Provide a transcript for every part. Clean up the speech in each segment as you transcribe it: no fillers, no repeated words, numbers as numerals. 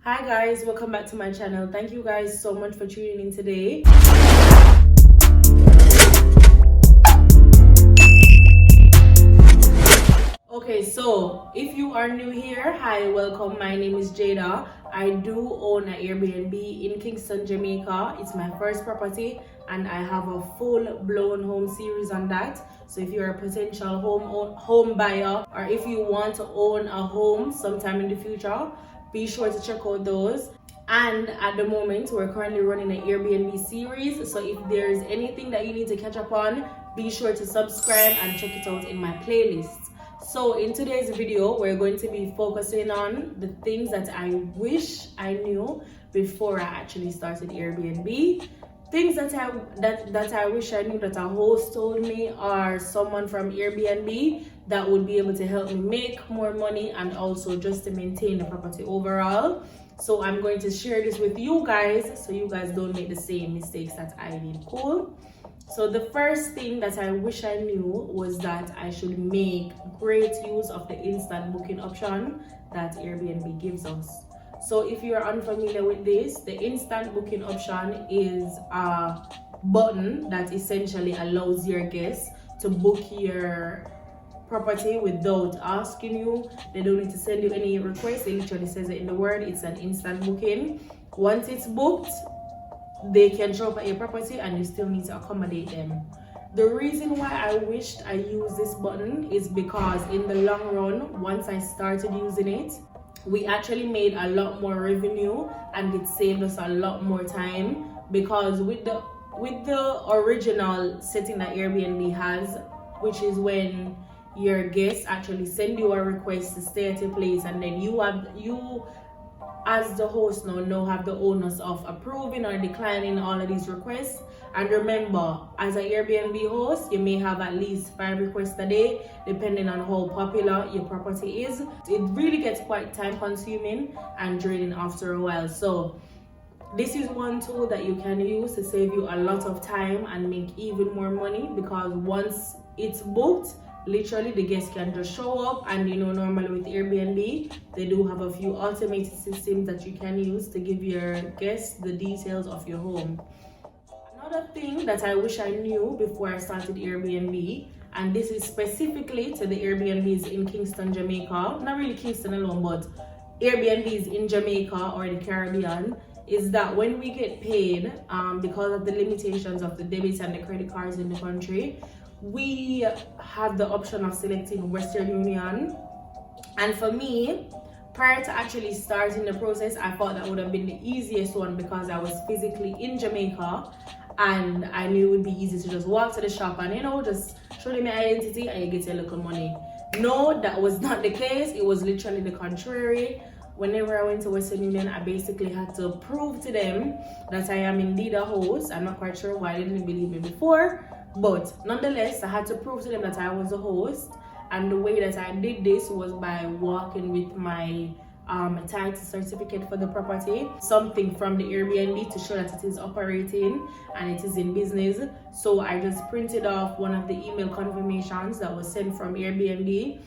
Hi guys, welcome back to my channel. Thank you guys so much for tuning in today. Okay, so if you are new here, hi, welcome. My name is Jada. I do own an Airbnb in Kingston, Jamaica. It's my first property and I have a full-blown home series on that. So if you're a potential home buyer, or if you want to own a home sometime in the future, be sure to check out those. And at the moment, we're currently running an Airbnb series. So if there's anything that you need to catch up on, be sure to subscribe and check it out in my playlist. So in today's video, we're going to be focusing on the things that I wish I knew before I actually started Airbnb. Things that I wish I knew that a host told me, or someone from Airbnb that would be able to help me make more money and also just to maintain the property overall. So I'm going to share this with you guys so you guys don't make the same mistakes that I did. Cool? So the first thing that I wish I knew was that I should make great use of the instant booking option that Airbnb gives us. So if you're unfamiliar with this, the instant booking option is a button that essentially allows your guests to book your property without asking you. They don't need to send you any requests. It literally says it in the word. It's an instant booking. Once it's booked, they can show up at your property and you still need to accommodate them. The reason why I wished I used this button is because in the long run, once I started using it, we actually made a lot more revenue and it saved us a lot more time, because with the original setting that Airbnb has, which is when your guests actually send you a request to stay at your place, and then you as the host now have the onus of approving or declining all of these requests. And remember, as an Airbnb host, you may have at least 5 requests a day, depending on how popular your property is. It really gets quite time consuming and draining after a while. So this is one tool that you can use to save you a lot of time and make even more money, because once it's booked, literally the guests can just show up. And normally with Airbnb, they do have a few automated systems that you can use to give your guests the details of your home. Another thing that I wish I knew before I started Airbnb, and this is specifically to the Airbnbs in Kingston, Jamaica, not really Kingston alone, but Airbnbs in Jamaica or the Caribbean, is that when we get paid, because of the limitations of the debit and the credit cards in the country, we have the option of selecting Western Union. And for me, prior to actually starting the process, I thought that would have been the easiest one, because I was physically in Jamaica and I knew it would be easy to just walk to the shop and just show them my identity and you get a little money. No, that was not the case. It was literally the contrary. Whenever I went to Western Union, I basically had to prove to them that I am indeed a host. I'm not quite sure why they didn't believe me before, but nonetheless, I had to prove to them that I was a host. And the way that I did this was by walking with my title certificate for the property, something from the Airbnb to show that it is operating and it is in business. So I just printed off one of the email confirmations that was sent from Airbnb,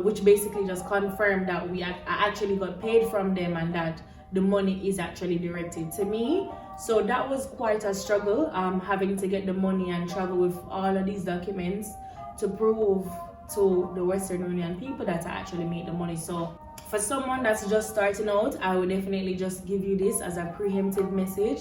which basically just confirmed that I actually got paid from them and that the money is actually directed to me. So that was quite a struggle, having to get the money and travel with all of these documents to prove to the Western Union people that I actually made the money. So for someone that's just starting out, I would definitely just give you this as a preemptive message,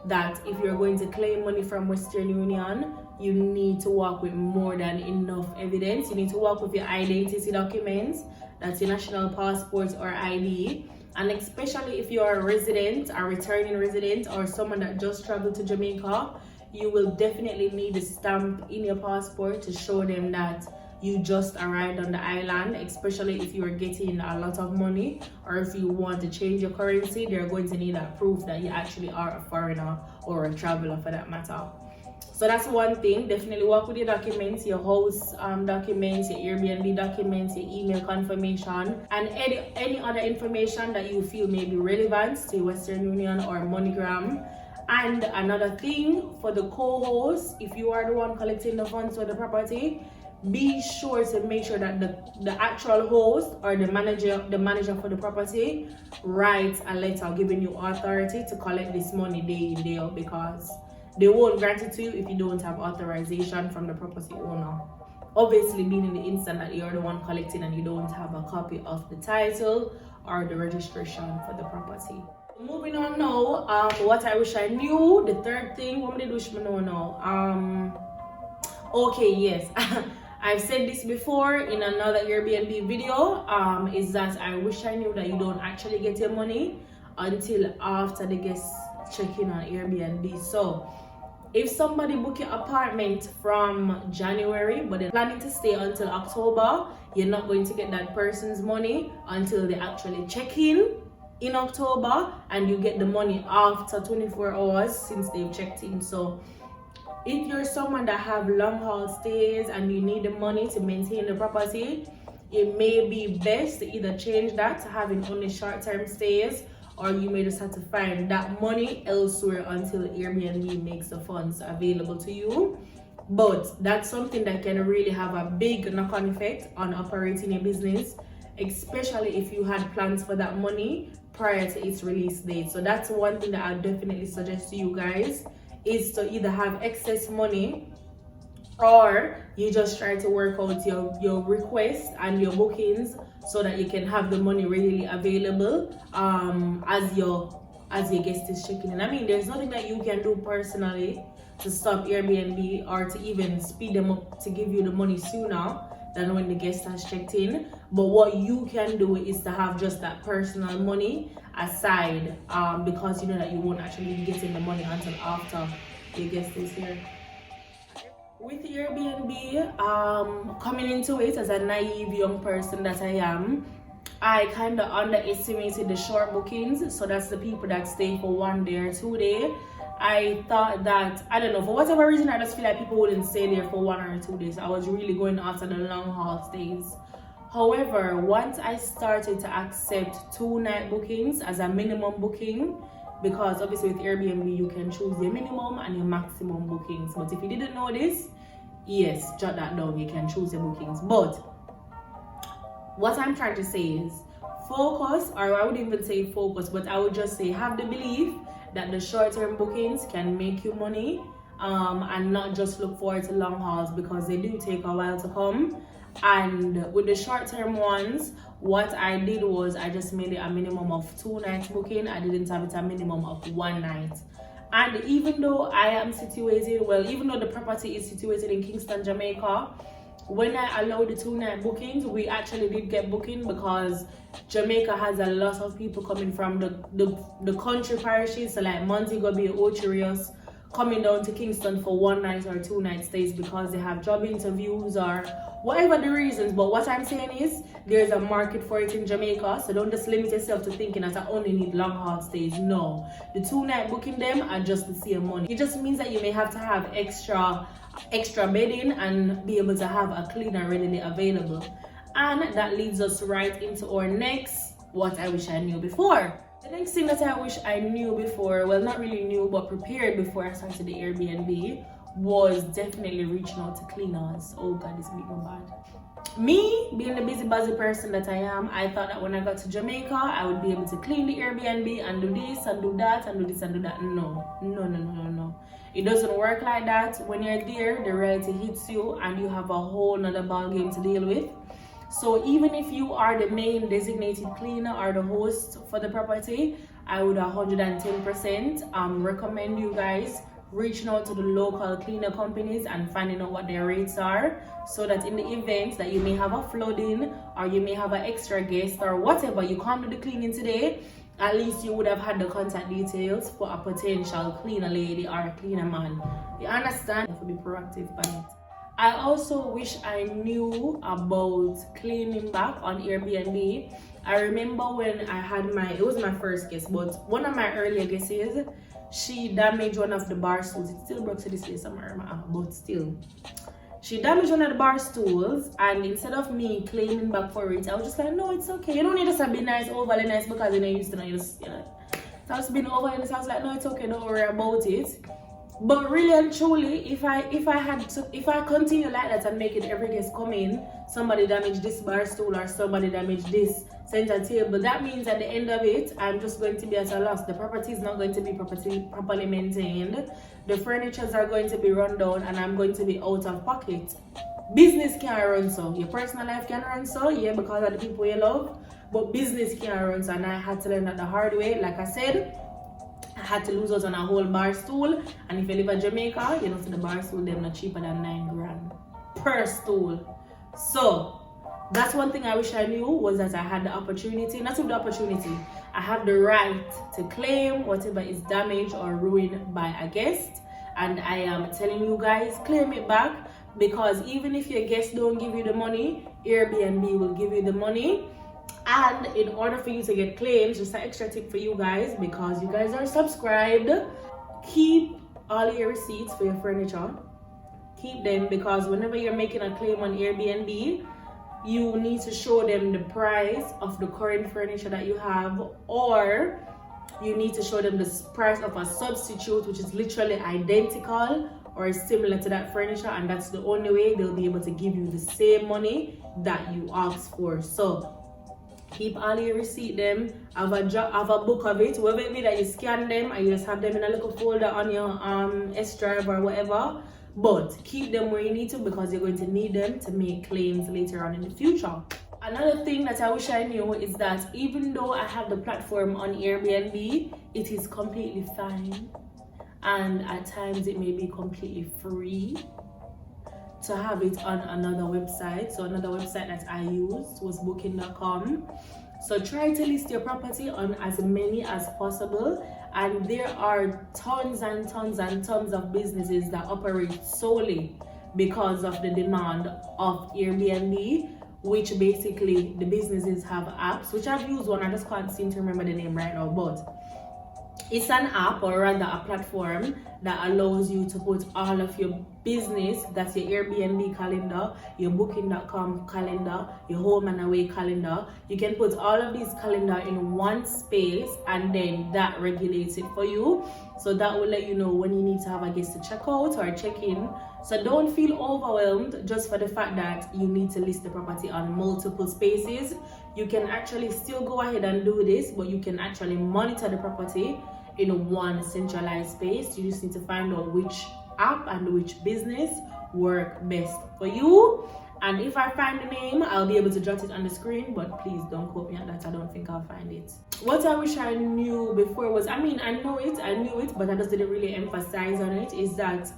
that if you're going to claim money from Western Union, you need to work with more than enough evidence. You need to work with your identity documents, that's your national passport or ID. And especially if you're a resident, a returning resident, or someone that just traveled to Jamaica, you will definitely need a stamp in your passport to show them that you just arrived on the island, especially if you're getting a lot of money, or if you want to change your currency, they're going to need that proof that you actually are a foreigner or a traveler for that matter. So that's one thing. Definitely work with your documents, your host documents, your Airbnb documents, your email confirmation, and any other information that you feel may be relevant to Western Union or MoneyGram. And another thing for the co-host, if you are the one collecting the funds for the property, be sure to make sure that the actual host or the manager for the property writes a letter giving you authority to collect this money day in day out, because they won't grant it to you if you don't have authorization from the property owner. Obviously, being in the instant that you're the one collecting and you don't have a copy of the title or the registration for the property. Moving on now, what I wish I knew, the third thing, what did I wish I know now? Okay, yes. I've said this before in another Airbnb video, is that I wish I knew that you don't actually get your money until after the guests check in on Airbnb. So if somebody book your apartment from January but they're planning to stay until October, you're not going to get that person's money until they actually check in October, and you get the money after 24 hours since they've checked in. So if you're someone that have long haul stays and you need the money to maintain the property, it may be best to either change that to having only short-term stays, or you may just have to find that money elsewhere until Airbnb makes the funds available to you. But that's something that can really have a big knock-on effect on operating your business, especially if you had plans for that money prior to its release date. So that's one thing that I definitely suggest to you guys, is to either have excess money, or you just try to work out your requests and your bookings so that you can have the money readily available as your guest is checking in. I mean, there's nothing that you can do personally to stop Airbnb or to even speed them up to give you the money sooner than when the guest has checked in. But what you can do is to have just that personal money aside, because you know that you won't actually be getting the money until after your guest is here. With Airbnb, coming into it as a naive young person that I am, I kind of underestimated the short bookings. So that's the people that stay for 1 day or 2 days. I thought that, I don't know, for whatever reason, I just feel like people wouldn't stay there for 1 or 2 days. I was really going after the long haul stays. However, once I started to accept 2-night bookings as a minimum booking, because obviously with Airbnb you can choose your minimum and your maximum bookings. But if you didn't know this, yes, jot that down, you can choose your bookings. But what I'm trying to say is focus, or I wouldn't even say focus, but I would just say have the belief that the short-term bookings can make you money, and not just look forward to long hauls, because they do take a while to come. And with the short-term ones, what I did was I just made it a minimum of 2 nights booking. I didn't have it a minimum of 1 night. And even though I am situated, well, even though the property is situated in Kingston, Jamaica, when I allowed the 2-night bookings, we actually did get booking, because Jamaica has a lot of people coming from the country parishes, so like Montego Bay, Ocho Rios, coming down to Kingston for 1 night or 2 night stays because they have job interviews or whatever the reasons. But what I'm saying is there's a market for it in Jamaica, so don't just limit yourself to thinking that I only need long haul stays. No, the 2-night booking them are just to save money. It just means that you may have to have extra bedding and be able to have a cleaner readily available. And that leads us right into our next what I wish I knew before. The next thing that I wish I knew before, well, not really knew, but prepared before I started the Airbnb, was definitely reaching out to cleaners. Oh God, this beat me bad. Me, being the busy person that I am, I thought that when I got to Jamaica, I would be able to clean the Airbnb and do this and do that and do this and do that. No. It doesn't work like that. When you're there, the reality hits you and you have a whole nother ball game to deal with. So even if you are the main designated cleaner or the host for the property, I would 110% recommend you guys reaching out to the local cleaner companies and finding out what their rates are, so that in the event that you may have a flooding or you may have an extra guest or whatever, you can't do the cleaning today, at least you would have had the contact details for a potential cleaner lady or a cleaner man. You understand? You have to be proactive by it. I also wish I knew about claiming back on Airbnb. I remember when I had it was my first guest, but one of my earlier guests, she damaged one of the bar stools. It still broke to this day somewhere, but still. She damaged one of the bar stools, and instead of me claiming back for it, I was just like, no, it's okay. You don't need to be nice, overly nice, because you're not used to it. So I was being overly nice. I was like, no, it's okay, don't worry about it. But really and truly, if I continue like that and make it every guest come in, somebody damage this bar stool or somebody damage this center table, that means at the end of it, I'm just going to be at a loss. The property is not going to be properly maintained. The furnitures are going to be run down, and I'm going to be out of pocket. Business can't run so. Your personal life can run so, yeah, because of the people you love. But business can't run so, and I had to learn that the hard way. Like I said, I had to lose out on a whole bar stool. And if you live in Jamaica, you know, so the bar stool, they're not cheaper than $9,000 per stool. So that's one thing I wish I knew, was that I had the opportunity, not the opportunity, I have the right to claim whatever is damaged or ruined by a guest. And I am telling you guys, claim it back, because even if your guests don't give you the money, Airbnb will give you the money. And in order for you to get claims, just an extra tip for you guys, because you guys are subscribed, keep all your receipts for your furniture. Keep them, because whenever you're making a claim on Airbnb, you need to show them the price of the current furniture that you have, or you need to show them the price of a substitute which is literally identical or similar to that furniture, and that's the only way they'll be able to give you the same money that you asked for. So keep all your receipt them, have a book of it, whether it be that you scan them and you just have them in a little folder on your S drive or whatever, but keep them where you need to, because you're going to need them to make claims later on in the future. Another thing that I wish I knew is that even though I have the platform on Airbnb, it is completely fine, and at times it may be completely free to have it on another website. So another website that I used was booking.com. So try to list your property on as many as possible, and there are tons and tons and tons of businesses that operate solely because of the demand of Airbnb, which basically the businesses have apps, which I've used one, I just can't seem to remember the name right now, but it's an app, or rather a platform, that allows you to put all of your business, that's your Airbnb calendar, your booking.com calendar, your home and away calendar. You can put all of these calendar in one space, and then that regulates it for you. So that will let you know when you need to have a guest to check out or check in. So don't feel overwhelmed just for the fact that you need to list the property on multiple spaces. You can actually still go ahead and do this, but you can actually monitor the property in one centralized space. You just need to find out which app and which business work best for you. And if I find the name, I'll be able to jot it on the screen, but please don't quote me on that. I don't think I'll find it. What I wish I knew before was, I knew it, but I just didn't really emphasize on it, is that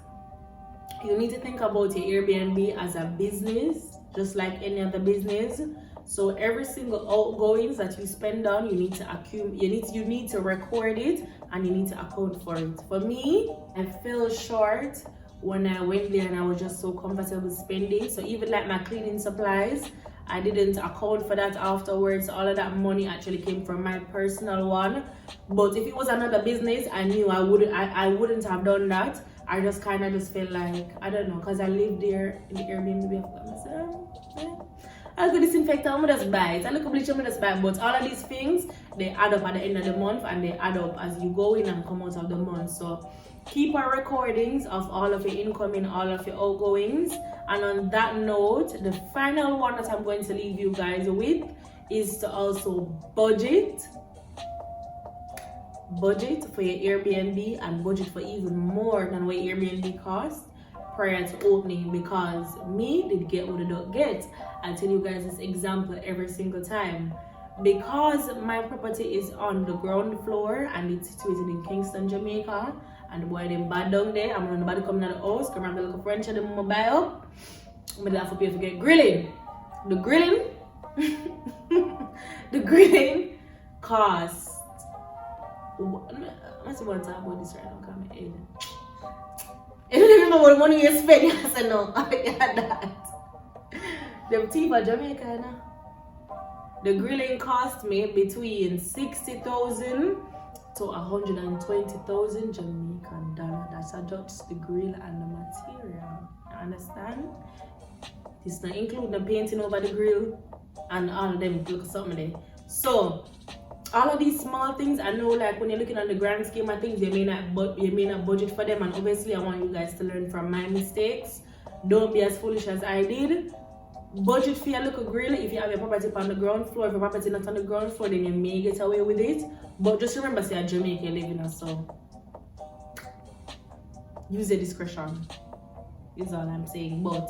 you need to think about your Airbnb as a business, just like any other business. So every single outgoings that you spend on, you need to accumulate, you need to record it, and you need to account for it. For me, I fell short when I went there, and I was just so comfortable spending. So even like my cleaning supplies, I didn't account for that afterwards. All of that money actually came from my personal one. But if it was another business, I knew I wouldn't have done that. I just kind of just felt like, I don't know, because I lived there in the Airbnb. I look at disinfectant, I'm just buy it. I look at bleach, I'm just buy it. But all of these things, they add up at the end of the month, and they add up as you go in and come out of the month. So keep our recordings of all of your incoming, all of your outgoings. And on that note, the final one that I'm going to leave you guys with is to also budget for your Airbnb, and budget for even more than what Airbnb costs prior to opening, because me did get what I don't get. I tell you guys this example every single time. Because my property is on the ground floor and it's situated in Kingston, Jamaica, and the boy them bad down there, I'm nobody coming out of the house, come around the little French and them buy up. I'm gonna have to pay to get grilling. The grilling costs. I see what talk about this right now, come in. I don't remember what money you spend. I said no, I got that. Them tea for Jamaica now. The grilling cost me between 60,000 to 120,000 Jamaican dollar. That's just the grill and the material. You understand? It's not including the painting over the grill and all of them. Look at something there. So all of these small things, I know like when you're looking at the grand scheme of things, you may not budget for them, and obviously I want you guys to learn from my mistakes. Don't be as foolish as I did. Budget for your little grill. If you have your property on the ground floor, if your property not on the ground floor, then you may get away with it. But just remember, say at Jamaica you live in, so use your discretion is all I'm saying. But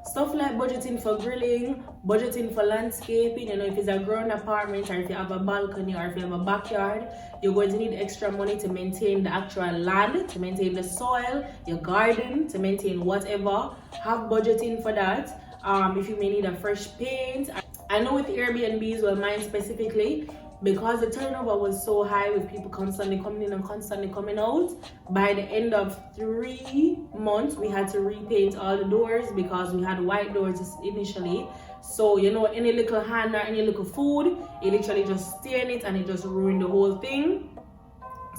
stuff like budgeting for grilling, budgeting for landscaping, you know, if it's a ground apartment, or if you have a balcony, or if you have a backyard, you're going to need extra money to maintain the actual land, to maintain the soil, your garden, to maintain whatever. Have budgeting for that. If you may need a fresh paint. I know with Airbnbs, well, mine specifically, because the turnover was so high with people constantly coming in and constantly coming out, by the end of 3 months we had to repaint all the doors because we had white doors initially. So you know, any little hand or any little food, it literally just stain it and it just ruined the whole thing.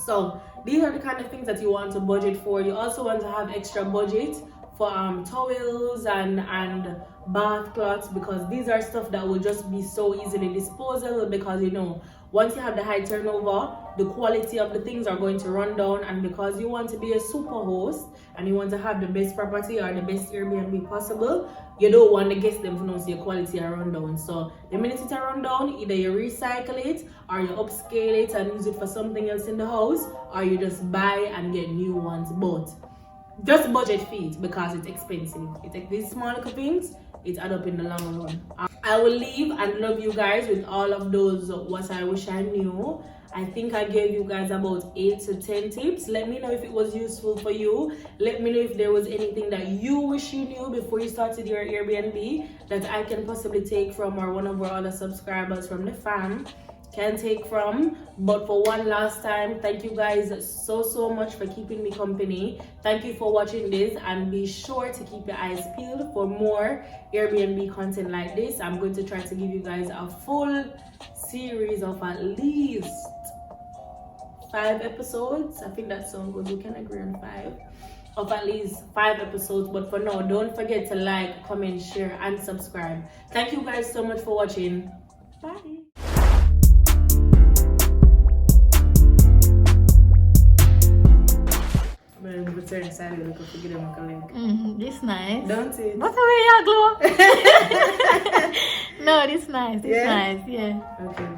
So these are the kind of things that you want to budget for. You also want to have extra budget for towels and bath cloths, because these are stuff that will just be so easily disposable, because you know, once you have the high turnover, the quality of the things are going to run down, and because you want to be a super host and you want to have the best property or the best Airbnb possible, you don't want the guests them to know your quality are run down. So the minute it run down, either you recycle it or you upscale it and use it for something else in the house, or you just buy and get new ones. But just budget for it because it's expensive. It takes these small little things, it add up in the long run. I will leave and love you guys with all of those what I wish I knew. I think I gave you guys about 8 to 10 tips. Let me know if it was useful for you. Let me know if there was anything that you wish you knew before you started your Airbnb that I can possibly take from, or one of our other subscribers from the fam can take from. But for one last time, thank you guys so much for keeping me company. Thank you for watching this, and be sure to keep your eyes peeled for more Airbnb content like this. I'm going to try to give you guys a full series of at least 5 episodes. I think that sounds good. We can agree on 5, of at least 5 episodes. But for now, don't forget to like, comment, share and subscribe. Thank you guys so much for watching. Bye. This nice. Don't it? What a way you glow. No, this nice. This nice. Yeah. Okay.